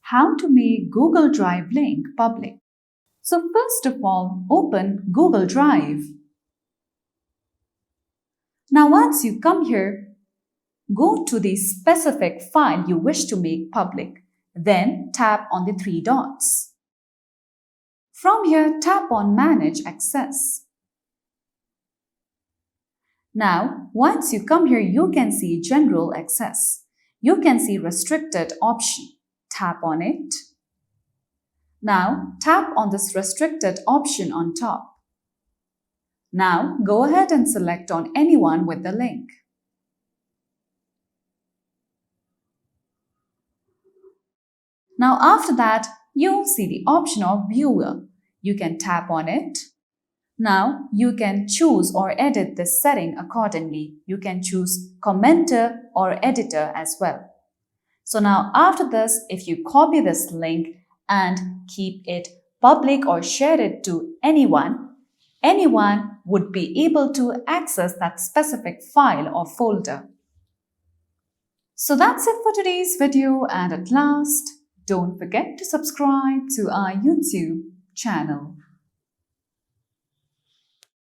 how to make Google Drive link public. So first of all, open Google Drive. Now once you come here, go to the specific file you wish to make public. Then tap on the three dots. From here, tap on Manage Access. Now, once you come here, you can see General Access. You can see Restricted option. Tap on it. Now, tap on this Restricted option on top. Now, go ahead and select on anyone with the link. Now, after that, you'll see the option of Viewer. You can tap on it. Now, you can choose or edit this setting accordingly. You can choose Commenter or Editor as well. So now, after this, if you copy this link and keep it public or share it to anyone would be able to access that specific file or folder. So that's it for today's video, and at last, don't forget to subscribe to our YouTube channel.